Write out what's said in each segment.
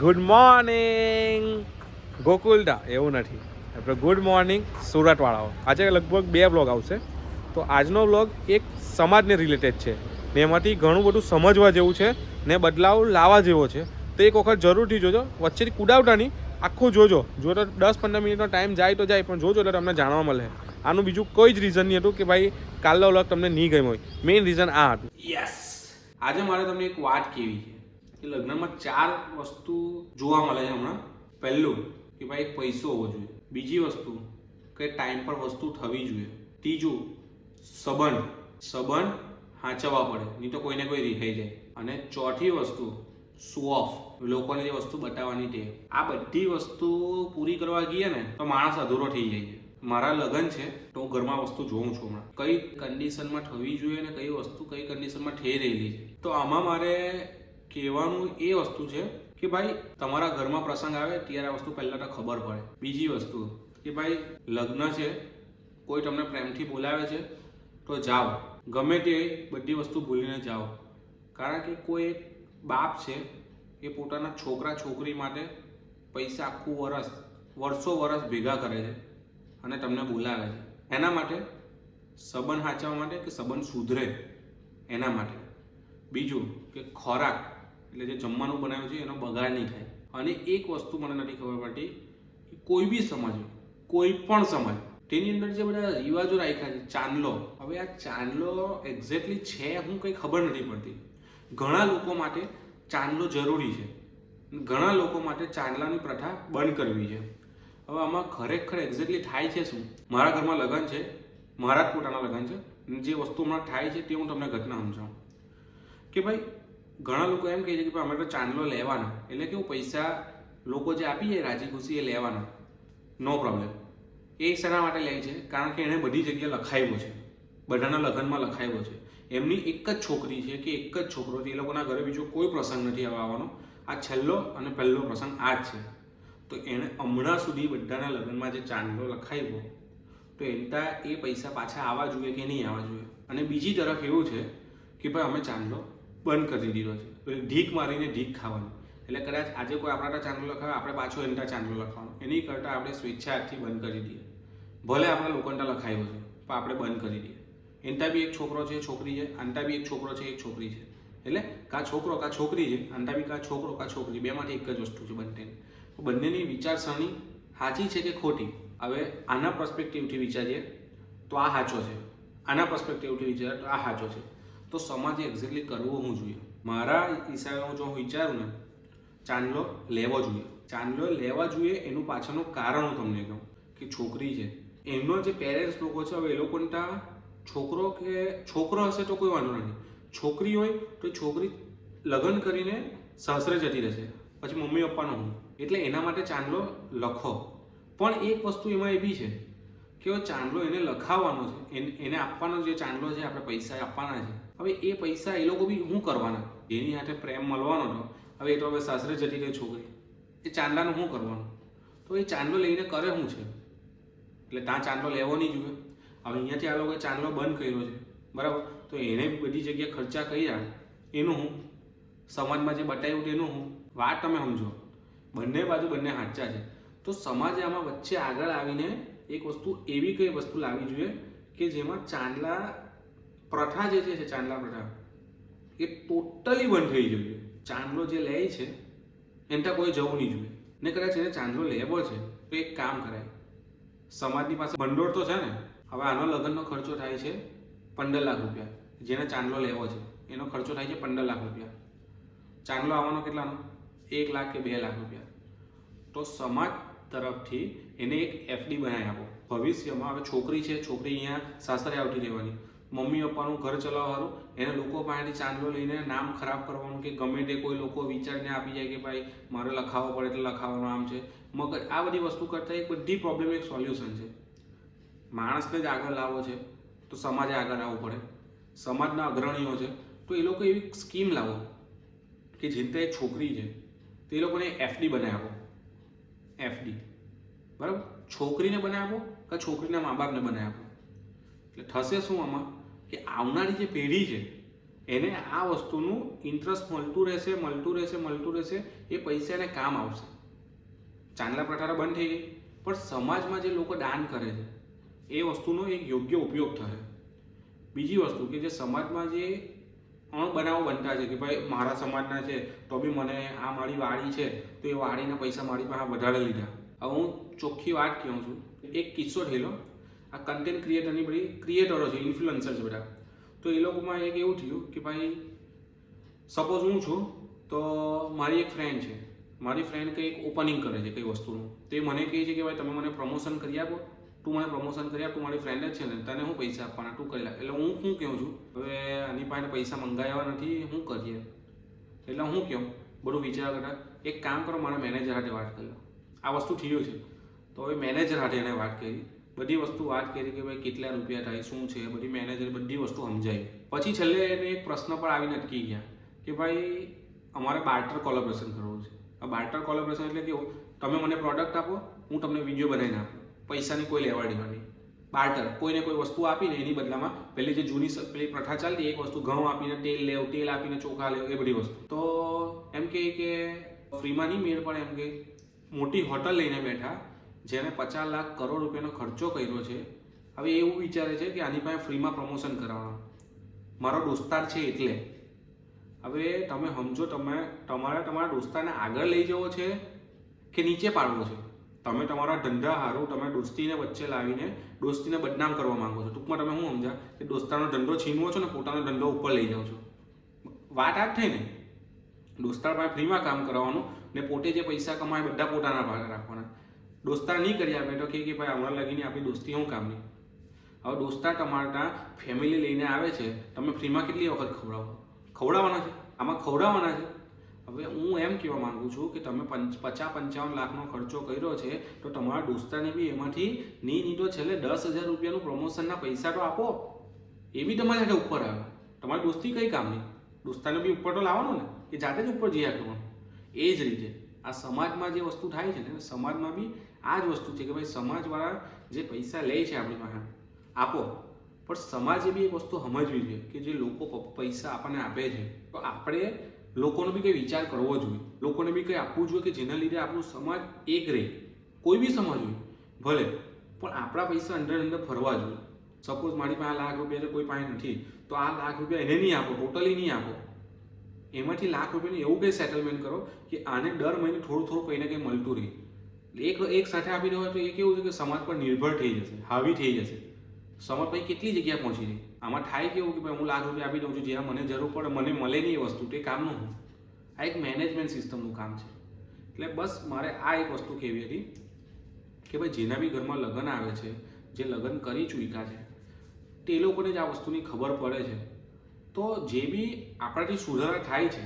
Good morning ગોકુલદા એવું નથી આપણે ગુડ મોર્નિંગ સુરતવાળાઓ. આજે લગભગ 2 બ્લોગ આવશે. તો આજનો બ્લોગ એક સમાજને રિલેટેડ છે ને એમાંથી ઘણું બધું સમજવા જેવું છે ને બદલાવ લાવવા જેવો છે. તો એક વખત જરૂરથી જોજો, વચ્ચેથી કુડાવતા નહીં, આખું જોજો. જો તો 10-15 મિનિટનો ટાઈમ જાય તો જાય, પણ જોજો એટલે તમને જાણવા મળે. આનું બીજું કોઈ જ રીઝન નહીં હતું કે ભાઈ કાલનો બ્લોગ તમને નહીં ગમ્યો હોય. મેઇન રીઝન આ હતું. યસ, આજે મારે તમને એક વાત કહેવી છે કે લગ્નમાં 4 વસ્તુ જોવા મળે છે હમણાં. પહેલું કે ભાઈ પૈસો હોવો જોઈએ. બીજી વસ્તુ કે ટાઈમ પર વસ્તુ થવી જોઈએ. ત્રીજું સંબંધ સાચવવા પડે, નહીં તો કોઈને કોઈ રિહાઈ જાય. અને ચોથી વસ્તુ શો ઓફ, લોકોને જે વસ્તુ બતાવવાની તે. આ બધી વસ્તુ પૂરી કરવા ગઈએ ને તો માણસ અધૂરો થઈ જાય છે. મારા લગ્ન છે તો હું ઘરમાં વસ્તુ જોઉં છું હમણાં કઈ કન્ડિશનમાં થવી જોઈએ ને કઈ વસ્તુ કઈ કન્ડિશનમાં થઈ રહેલી છે. તો આમાં મારે કહેવાનું એ વસ્તુ છે કે ભાઈ તમારા ઘરમાં પ્રસંગ આવે ત્યારે આ વસ્તુ પહેલાં તો ખબર પડે. બીજી વસ્તુ કે ભાઈ લગ્ન છે, કોઈ તમને પ્રેમથી બોલાવે છે તો જાઓ, ગમે તે બધી વસ્તુ ભૂલીને જાઓ. કારણ કે કોઈ એક બાપ છે એ પોતાના છોકરા છોકરી માટે પૈસા આખું વર્ષો ભેગા કરે છે અને તમને બોલાવે છે. એના માટે સંબંધ સાચવવા માટે કે સંબંધ સુધરે એના માટે. બીજું કે ખોરાક એટલે જે જમવાનું બનાવ્યું છે એનો બગાડ નહીં થાય. અને એક વસ્તુ મને નથી ખબર પડતી કે કોઈ બી સમાજ, કોઈ પણ સમાજ, તેની અંદર જે બધા રિવાજો રાખ્યા છે, ચાંદલો. હવે આ ચાંદલો એક્ઝેક્ટલી છે હું કંઈ ખબર નથી પડતી. ઘણા લોકો માટે ચાંદલો જરૂરી છે, ઘણા લોકો માટે ચાંદલાની પ્રથા બંધ કરવી છે. હવે આમાં ખરેખર એક્ઝેક્ટલી થાય છે શું? મારા ઘરમાં લગ્ન છે, મારા જ પોતાના લગ્ન છે. જે વસ્તુ હમણાં થાય છે તે હું તમને ઘટના સમજાવું કે ભાઈ ઘણા લોકો એમ કહે છે કે અમે તો ચાંદલો લેવાના, એટલે કે પૈસા લોકો જે આપી જાય રાજી ખુશી એ લેવાના, નો પ્રોબ્લેમ. એ શેના માટે લે છે? કારણ કે એણે બધી જગ્યાએ લખાવ્યો છે, બધાના લગ્નમાં લખાવ્યો છે. એમની એક જ છોકરી છે કે એક જ છોકરો છે, એ લોકોના ઘરે બીજો કોઈ પ્રસંગ નથી આવવાનો. આ છેલ્લો અને પહેલો પ્રસંગ આ જ છે. તો એણે હમણાં સુધી બધાના લગ્નમાં જે ચાંદલો લખાવ્યો, તો એના એ પૈસા પાછા આવવા જોઈએ કે નહીં આવવા જોઈએ. અને બીજી તરફ એવું છે કે ભાઈ અમે ચાંદલો બંધ કરી દીધો છે, તો ઢીક મારીને ઢીક ખાવાની. એટલે કદાચ આજે કોઈ આપણા ચાંદલો લખાવે, આપણે પાછો એના ચાંદલો લખવાનો. એની કરતાં આપણે સ્વેચ્છાથી બંધ કરી દઈએ. ભલે આપણા લોકોને લખાવ્યો છે પણ આપણે બંધ કરી દઈએ. એનતા બી એક છોકરો છે, છોકરી છે, આનતા બી એક છોકરો છે, એક છોકરી છે. એટલે કા છોકરો કા છોકરી છે, આનતા બી કા છોકરો કા છોકરી, બેમાંથી એક જ વસ્તુ છે બંનેની. બંનેની વિચારસરણી સાચી છે કે ખોટી? હવે આના પર્સપેક્ટિવથી વિચારીએ તો આ સાચો છે, આના પર્સપેક્ટિવથી વિચારીએ તો આ સાચો છે. તો સમાજે એક્ઝેક્ટલી કરવું શું જોઈએ? મારા હિસાબે હું જો વિચારું ને, ચાંદલો લેવો જોઈએ. ચાંદલો લેવા જોઈએ એનું પાછળનું કારણ હું તમને કહું કે છોકરી છે, એમનો જે પેરેન્ટ્સ લોકો છે, હવે એ લોકોને ત્યાં છોકરો હશે તો કોઈ વાંધો નથી, છોકરી હોય તો છોકરી લગ્ન કરીને સાસરે જતી રહેશે, પછી મમ્મી પપ્પાનો હું. એટલે એના માટે ચાંદલો લખો. પણ એક વસ્તુ એમાં એ બી છે કે ચાંદલો એને લખાવવાનો છે, એને આપવાનો જે ચાંદલો છે, આપણે પૈસા આપવાના છે. હવે એ પૈસા એ લોકો બી શું કરવાના? જેની સાથે પ્રેમ મળવાનો હતો, હવે એ તો હવે સાસરે જતી રહી છોકરી, એ ચાંદલાનું શું કરવાનું? તો એ ચાંદલો લઈને કરે શું છે? એટલે ત્યાં ચાંદલો લેવો નહીં જોઈએ. હવે અહીંયાથી આ લોકોએ ચાંદલો બંધ કર્યો છે, બરાબર? તો એણે બધી જગ્યાએ ખર્ચા કર્યા, એનું હું સમાજમાં જે બતાવ્યું તેનું હું વાત તમે સમજો. બંને બાજુ બંને સાચા છે. તો સમાજે આમાં વચ્ચે આગળ આવીને એક વસ્તુ એવી કઈ વસ્તુ લાવવી જોઈએ કે જેમાં ચાંદલા પ્રથા જે છે, ચાંદલા પ્રથા એ ટોટલી બંધ થઈ જોઈએ. ચાંદલો જે લે છે એને ત્યાં કોઈ જવું નહીં જોઈએ. ને કદાચ એને ચાંદલો લેવો છે તો એક કામ કરાય, સમાજની પાસે ભંડોળ તો છે ને. હવે આનો લગ્નનો ખર્ચો થાય છે 15 લાખ રૂપિયા. જેને ચાંદલો લેવો છે એનો ખર્ચો થાય છે 15 લાખ રૂપિયા. ચાંદલો આવવાનો કેટલાનો? 1 લાખ કે 2 લાખ રૂપિયા. તો સમાજ તરફથી એને એક એફડી બનાવી આપો. ભવિષ્યમાં હવે છોકરી છે, છોકરી અહીંયા સાસરે આવતી રહેવાની, મમ્મી પપ્પાનું ઘર ચલાવવાનું, એને લોકો પાસેથી ચાંદલો લઈને નામ ખરાબ કરવાનું કે ગમે તે કોઈ લોકો વિચારને આપી જાય કે ભાઈ મારે લખાવવો પડે એટલે લખાવવાનું આમ છે મગજ. આ બધી વસ્તુ કરતાં એક બધી પ્રોબ્લેમ એક સોલ્યુશન છે. માણસને જ આગળ લાવવો છે તો સમાજે આગળ આવવું પડે. સમાજના અગ્રણીઓ છે તો એ લોકો એવી સ્કીમ લાવો કે જેને એક છોકરી છે તો એ લોકોને એફડી બનાવી આપો. એફડી, બરાબર? છોકરીને બનાવી આપો કે છોકરીના મા બાપને બનાવી આપો. એટલે થશે શું આમાં કે આવનારી જે પેઢી છે એને આ વસ્તુનું ઇન્ટરેસ્ટ મળતું રહેશે, એ પૈસા એને કામ આવશે. ચાંદલા પ્રથા બંધ થઈ ગઈ, પણ સમાજમાં જે લોકો દાન કરે છે એ વસ્તુનો એક યોગ્ય ઉપયોગ થશે. બીજી વસ્તુ કે જે સમાજમાં જે અણબનાવો બનતા છે કે ભાઈ મારા સમાજના છે તો બી મને આ મારી વાડી છે તો એ વાડીના પૈસા મારી પાસે વધારે લીધા. હવે હું ચોખ્ખી વાત કહું છું, એક કિસ્સો થયેલો. આ કન્ટેન્ટ ક્રિએટરની બધી ક્રિએટરો છે, ઇન્ફ્લુએન્સર છે બધા. તો એ લોકોમાં એક એવું થયું કે ભાઈ સપોઝ હું છું તો મારી એક ફ્રેન્ડ છે, મારી ફ્રેન્ડ કંઈક ઓપનિંગ કરે છે કઈ વસ્તુનું, તો એ મને કહે છે કે ભાઈ તમે મને પ્રમોશન કરી આપો, તું મને પ્રમોશન કરી આપ, તું મારી ફ્રેન્ડ જ છે ને, તને હું પૈસા આપવાના, તું કરી લે. એટલે હું શું કહું છું, હવે આની પાસે પૈસા મંગાવ્યા નથી, શું કરીએ? એટલે હું કહું બધું વિચાર કરતા એક કામ કરો, મારા મેનેજર સાથે વાત કરી લો. આ વસ્તુ થયું છે તો હવે મેનેજર સાથે એને વાત કરી, બધી વસ્તુ વાત કરી કે ભાઈ કેટલા રૂપિયા થાય, શું છે, બધી મેનેજર બધી વસ્તુ સમજાવી. પછી છેલ્લે એને એક પ્રશ્ન પર આવીને અટકી ગયા કે ભાઈ અમારે બાર્ટર કોલેબોરેશન કરવું છે. આ બાર્ટર કોલેબોરેશન એટલે કેવું, તમે મને પ્રોડક્ટ આપો, હું તમને વિડીયો બનાવીને આપું, પૈસાની કોઈ લેવા દેવા નહીં. બાર્ટર, કોઈને કોઈ વસ્તુ આપીને એની બદલામાં પેલી જે જૂની પેલી પ્રથા ચાલતી, એક વસ્તુ ઘઉં આપીને તેલ આપીને ચોખા લેવ, એ બધી વસ્તુ. તો એમ કે ફ્રીમાં નહીં મેળ પડે, એમ કે મોટી હોટલ લઈને બેઠા જેને 50 લાખ કરોડ રૂપિયાનો ખર્ચો કર્યો છે. હવે એવું વિચારે છે કે આની પાસે ફ્રીમાં પ્રમોશન કરાવવાનું, મારો દોસ્તાર છે એટલે. હવે તમે સમજો, તમારા દોસ્તારને આગળ લઈ જવો છે કે નીચે પાડવો છે? તમે તમારા ધંધા હારું તમે દોસ્તીને વચ્ચે લાવીને દોસ્તીને બદનામ કરવા માંગો છો. ટૂંકમાં તમે શું સમજ્યા કે દોસ્તારનો ધંધો છીનવો છો ને પોતાનો ધંધો ઉપર લઈ જાઓ છો. વાત આ જ થઈ ને, દોસ્તાર પાસે ફ્રીમાં કામ કરવાનું ને પોતે જે પૈસા કમાય બધા પોતાના ભાગે રાખવાના. દોસ્તાર નહીં કરી આપે તો કે ભાઈ હમણાં લગીને આપણી દોસ્તી શું કામની? હવે દોસ્તાર તમારા ફેમિલી લઈને આવે છે, તમે ફ્રીમાં કેટલી વખત ખવડાવવાના છે? આમાં ખવડાવવાના છે. હવે હું એમ કહેવા માગું છું કે તમે 50-55 લાખનો ખર્ચો કર્યો છે તો તમારા દોસ્તારને બી એમાંથી નહીં તો છેલ્લે 10,000 રૂપિયાનું પ્રમોશનના પૈસા તો આપો. એ બી તમારી સાથે ઉપર આવે. તમારી દોસ્તી કઈ કામની? દોસ્તારને બી ઉપર તો લાવવાનો ને, એ જાતે જ ઉપર જયા કરવાનું. એ જ રીતે આ સમાજમાં જે વસ્તુ થાય છે ને, સમાજમાં બી આ જ વસ્તુ છે કે ભાઈ સમાજવાળા જે પૈસા લે છે આપણી પાસે આપો, પણ સમાજે બી એક વસ્તુ સમજવી જોઈએ કે જે લોકો પૈસા આપણને આપે છે તો આપણે લોકોનો બી કંઈ વિચાર કરવો જોઈએ, લોકોને બી કંઈ આપવું જોઈએ કે જેના લીધે આપણું સમાજ એક રહે. કોઈ બી સમાજ હોય ભલે, પણ આપણા પૈસા અંદર ફરવા જોઈએ. સપોઝ મારી પાસે લાખ રૂપિયા છે, કોઈ પાસે નથી, તો આ લાખ રૂપિયા એને નહીં આપો, ટોટલી નહીં આપો. એમાંથી લાખ રૂપિયાનું એવું કંઈ સેટલમેન્ટ કરો કે આને દર મહિને થોડું કંઈ ને કંઈ મળતું રહે. એક સાથે આપી દેવા તો એ કેવું છે કે સમાજ પર નિર્ભર થઈ જશે, હાવી થઈ જશે. સમાજ પછી કેટલી જગ્યા પહોંચી રહી. આમાં થાય કેવું કે ભાઈ હું લાખ રૂપિયા આપી દઉં છું, જ્યાં મને જરૂર પડે મને મળે નહીં એ વસ્તુ, તે કામનું હું. આ એક મેનેજમેન્ટ સિસ્ટમનું કામ છે. એટલે બસ મારે આ એક વસ્તુ કહેવી હતી કે ભાઈ જેના બી ઘરમાં લગ્ન આવે છે, જે લગ્ન કરી ચૂક્યા છે, તે લોકોને જ આ વસ્તુની ખબર પડે છે. તો જે બી આપણાથી સુધારા થાય છે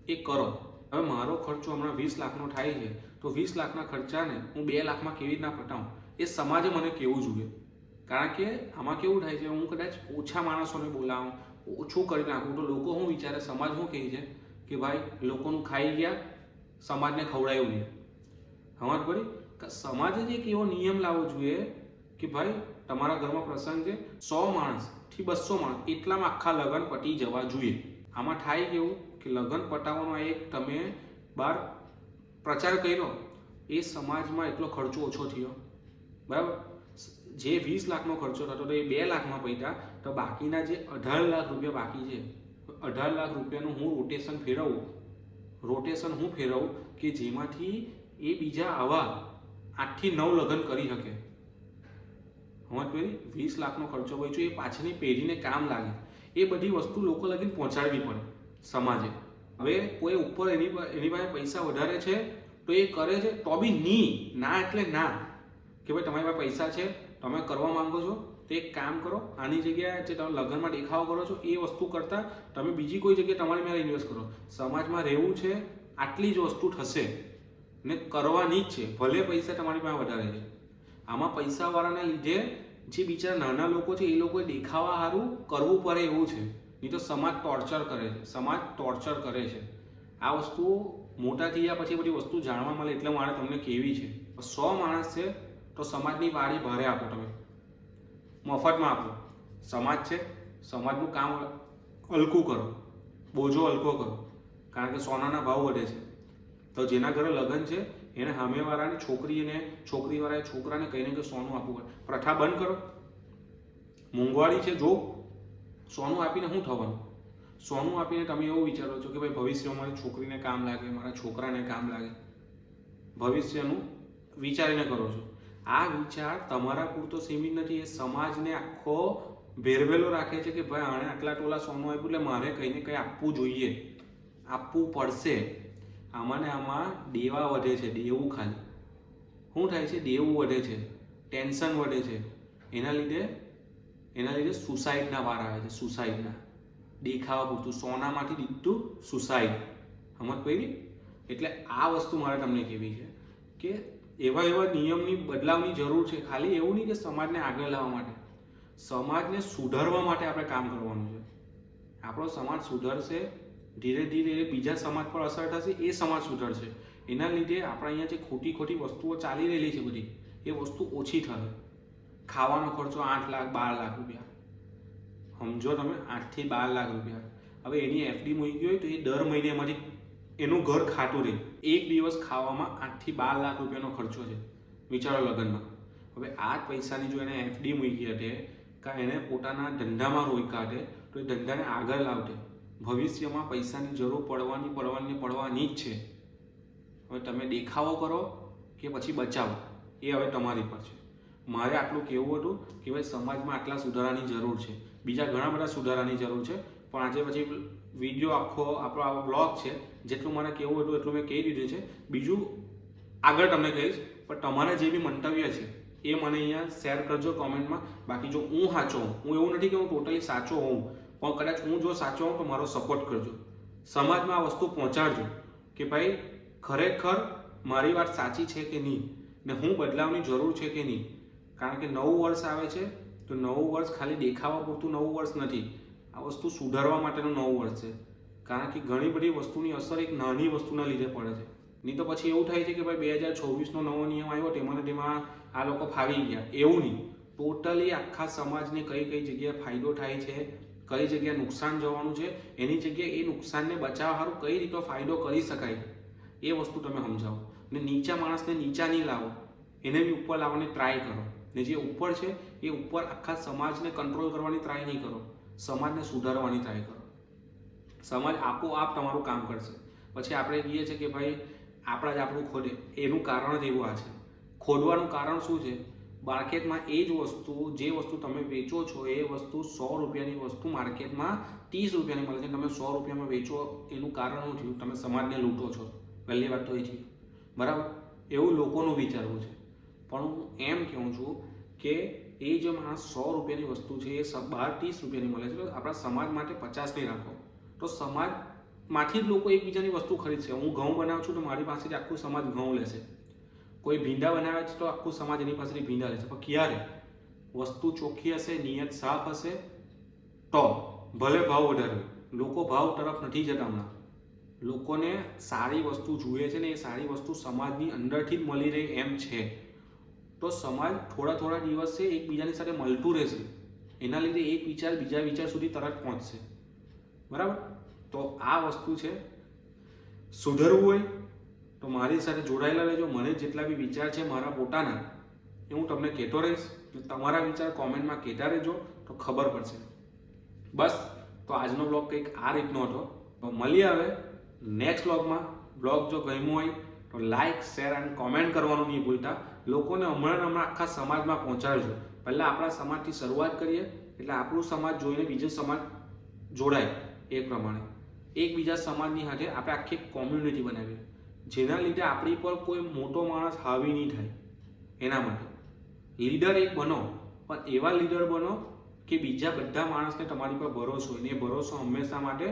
એ કરો. હવે મારો ખર્ચો હમણાં 20 લાખનો થાય છે તો 20 લાખના ખર્ચાને હું 2 લાખમાં કેવી રીતના પટાવું એ સમાજે મને કહેવું જોઈએ. કારણ કે આમાં કેવું થાય છે, હું કદાચ ઓછા માણસોને બોલાવું, ઓછું કરી નાખું તો લોકો શું વિચારે, સમાજ શું કહે છે કે ભાઈ લોકોનું ખાઈ ગયા, સમાજને ખવડાયું નહીં. સમજ પડી? સમાજે જ એક એવો નિયમ લાવવો જોઈએ કે ભાઈ તમારા ઘરમાં પ્રસંગ છે, 100 માણસથી 200 માણસ એટલામાં આખા લગ્ન પતી જવા જોઈએ. આમાં થાય કેવું કે લગ્ન પટાવવાનો એક તમે બહાર પ્રચાર કર્યો, એ સમાજમાં એટલો ખર્ચો ઓછો થયો. બરાબર? જે 20 લાખનો ખર્ચો થતો તો એ 2 લાખમાં પૈસા, તો બાકીના જે 18 લાખ રૂપિયા બાકી છે, 18 લાખ રૂપિયાનું હું રોટેશન ફેરવું કે જેમાંથી એ બીજા આવા 8 થી 9 લગ્ન કરી શકે. સમજ પડી? 20 લાખનો ખર્ચો બચ્યો, એ પાછળની પેઢીને કામ લાગે. એ બધી વસ્તુ લોકો લગીને પહોંચાડવી પડે સમાજે. હવે કોઈ ઉપર એની પાસે પૈસા વધારે છે તો એ કરે છે, તો બી નહીં, ના એટલે ના, કે ભાઈ તમારી પાસે પૈસા છે, તમે કરવા માંગો છો તો એક કામ કરો, આની જગ્યાએ જે તમે લગ્નમાં દેખાવો કરો છો એ વસ્તુ કરતાં તમે બીજી કોઈ જગ્યાએ તમારી મેળે ઇન્વેસ્ટ કરો. સમાજમાં રહેવું છે, આટલી જ વસ્તુ થશે ને કરવાની જ છે, ભલે પૈસા તમારી પાસે વધારે છે. આમાં પૈસાવાળાને લીધે જે બિચારા નાના લોકો છે એ લોકોએ દેખાવા સારું કરવું પડે એવું છે, નહીં તો સમાજ ટોર્ચર કરે છે. આ વસ્તુ મોટા થયા પછી બધી વસ્તુ જાણવા મળે એટલે મારે તમને કહેવી છે. 100 માણસ છે તો સમાજની વાડી ભારે આપો, તમે મફતમાં આપો. સમાજ છે, સમાજનું કામ હલકું કરો, બોજો હલકો કરો, કારણ કે સોનાના ભાવ વધે છે. તો જેના ઘરે લગ્ન છે એને સામેવાળાની છોકરીવાળાએ છોકરાને કહીને કે સોનું આપવું પડે. પ્રથા બંધ કરો. મોંઘવારી છે, જો સોનું આપીને શું થવાનું? સોનું આપીને તમે એવું વિચારો છો કે ભાઈ ભવિષ્યમાં મારી છોકરીને કામ લાગે, મારા છોકરાને કામ લાગે, ભવિષ્યનું વિચારીને કરો છો. આ વિચાર તમારા પૂરતો સીમિત નથી, એ સમાજને આખો ભેરવેલો રાખે છે કે ભાઈ આણે આટલા ટોલા સોનું આપ્યું એટલે મારે કંઈને કંઈ આપવું જોઈએ, આપવું પડશે. આમાં ને આમાં દેવા વધે છે, દેવું ખાલી શું થાય છે? દેવું વધે છે, ટેન્શન વધે છે. એના લીધે સુસાઇડના વાર આવે છે. સુસાઇડના દેખાવા પૂરતું સોનામાંથી દીધું સુસાઇડ. સમજ પડી? એટલે આ વસ્તુ મારે તમને કહેવી છે કે એવા નિયમની બદલાવની જરૂર છે. ખાલી એવું નહીં કે સમાજને આગળ લાવવા માટે, સમાજને સુધારવા માટે આપણે કામ કરવાનું છે. આપણો સમાજ સુધરશે, ધીરે ધીરે બીજા સમાજ પર અસર થશે, એ સમાજ સુધરશે. એના લીધે આપણા અહીંયા જે ખોટી વસ્તુઓ ચાલી રહેલી છે બધી, એ વસ્તુ ઓછી થશે. ખાવાનો ખર્ચો 8 લાખ 12 લાખ રૂપિયા, સમજો તમે, 8 થી 12 લાખ રૂપિયા. હવે એની એફડી મૂકી હોય તો એ દર મહિને એમાંથી એનું ઘર ખાતું રહે. એક દિવસ ખાવામાં 8 થી 12 લાખ રૂપિયાનો ખર્ચો છે, વિચારો લગ્નમાં. હવે આ જ પૈસાની જો એને એફડી મૂકી હટે કાં એને પોતાના ધંધામાં રોક્યા હટે તો એ ધંધાને આગળ લાવટે. ભવિષ્યમાં પૈસાની જરૂર પડવાની જ છે. હવે તમે દેખાવો કરો કે પછી બચાવો, એ હવે તમારી પર છે. મારે આટલું કહેવું હતું કે ભાઈ સમાજમાં આટલા સુધારાની જરૂર છે, બીજા ઘણા બધા સુધારાની જરૂર છે. પણ આજે પછી વિડીયો આખો આપણો આ બ્લોગ છે, જેટલું મારે કહેવું હતું એટલું મેં કહી દીધું છે. બીજું આગળ તમને કહીશ, પણ તમારા જે બી મંતવ્ય છે એ મને અહીંયા શેર કરજો કોમેન્ટમાં. બાકી જો હું સાચો હું એવું નથી કે હું ટોટલી સાચો હોઉં, પણ કદાચ હું જો સાચો હોઉં તો મારો સપોર્ટ કરજો. સમાજમાં આ વસ્તુ પહોંચાડજો કે ભાઈ ખરેખર મારી વાત સાચી છે કે નહીં, ને હું બદલાવની જરૂર છે કે નહીં. કારણ કે નવું વર્ષ આવે છે તો નવું વર્ષ ખાલી દેખાવા પૂરતું નવું વર્ષ નથી, આ વસ્તુ સુધારવા માટેનું નવું વર્ષ છે. કારણ કે ઘણી બધી વસ્તુની અસર એક નાની વસ્તુના લીધે પડે છે. નહીં તો પછી એવું થાય છે કે ભાઈ 2024નો નવો નિયમ આવ્યો તેમાં આ લોકો ફાવી ગયા. એવું નહીં, ટોટલી આખા સમાજને કઈ જગ્યાએ ફાયદો થાય છે, કઈ જગ્યાએ નુકસાન જવાનું છે, એની જગ્યાએ એ નુકસાનને બચાવવા સારું કઈ રીતે ફાયદો કરી શકાય એ વસ્તુ તમે સમજાવો. ને નીચા માણસને નીચા નહીં લાવો, એને બી ઉપર લાવવાની ટ્રાય કરો. ને જે ઉપર છે એ ઉપર આખા સમાજને કંટ્રોલ કરવાની ટ્રાય નહીં કરો, સમાજને સુધારવાની ટ્રાય કરો. સમાજ આપોઆપ તમારું કામ કરશે. પછી આપણે કહીએ છીએ કે ભાઈ આપણા જ આપણું ખોદે, એનું કારણ જ એવું આ છે. ખોદવાનું કારણ શું છે? માર્કેટમાં એ જ વસ્તુ, જે વસ્તુ તમે વેચો છો એ વસ્તુ 100 રૂપિયાની વસ્તુ માર્કેટમાં 30 રૂપિયાની મળે છે, તમે 100 રૂપિયામાં વેચો. એનું કારણ શું થયું? તમે સમાજને લૂંટો છો. પહેલી વાત તો એ છે, બરાબર? એવું લોકોનું વિચારવું છે. પણ હું એમ કહું છું કે એ જે માણસ 100 રૂપિયાની વસ્તુ છે એ બહાર 30 રૂપિયાની મળે છે, તો આપણા સમાજ માટે 50 નહીં રાખો, તો સમાજમાંથી જ લોકો એકબીજાની વસ્તુ ખરીદશે. હું ઘઉં બનાવું છું તો મારી પાસેથી આખું સમાજ ઘઉં લેશે. કોઈ ભીંડા બનાવે છે તો આખું સમાજ એની પાસેથી ભીંડા લેશે. પણ ક્યારે વસ્તુ ચોખ્ખી હશે, નિયત સાફ હશે, તો ભલે ભાવ વધારે. લોકો ભાવ તરફ નથી જતા હમણાં. લોકોને સારી વસ્તુ જોઈએ છે ને એ સારી વસ્તુ સમાજની અંદરથી જ મળી રહે એમ છે. તો સમાજ થોડા દિવસે એકબીજાની સાથે મળતું રહેશે. એના લીધે એક વિચાર બીજા વિચાર સુધી તરત પહોંચશે. બરાબર? તો આ વસ્તુ છે. સુધરવું હોય તો મારી સાથે જોડાયેલા રહેજો. મને જેટલા બી વિચાર છે મારા પોતાના એ હું તમને કહેતો રહીશ. તમારા વિચાર કોમેન્ટમાં કહેતા રહેજો તો ખબર પડશે. બસ, તો આજનો બ્લોગ કંઈક આ રીતનો હતો. તો મળીએ હવે નેક્સ્ટ બ્લોગમાં. બ્લોગ જો ગમ્યો હોય તો લાઇક, શેર અને કોમેન્ટ કરવાનું નહીં ભૂલતા. લોકોને હમણાં આખા સમાજમાં પહોંચાડજો. પહેલાં આપણા સમાજથી શરૂઆત કરીએ એટલે આપણું સમાજ જોઈને બીજો સમાજ જોડાય. એ પ્રમાણે એકબીજા સમાજની સાથે આપણે આખી કોમ્યુનિટી બનાવીએ, જેના લીધે આપણી પર કોઈ મોટો માણસ હાવી નહીં થાય. એના માટે લીડર એક બનો, પણ એવા લીડર બનો કે બીજા બધા માણસને તમારી પર ભરોસો હોય. ને એ ભરોસો હંમેશા માટે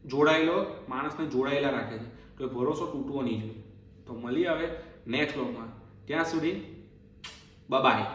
જોડાયેલો માણસને જોડાયેલા રાખે છે. તો એ ભરોસો તૂટવો નહીં જોઈએ. તો મળીએ હવે નેક્સ્ટ બ્લોગમાં. ત્યાં સુધી બાય.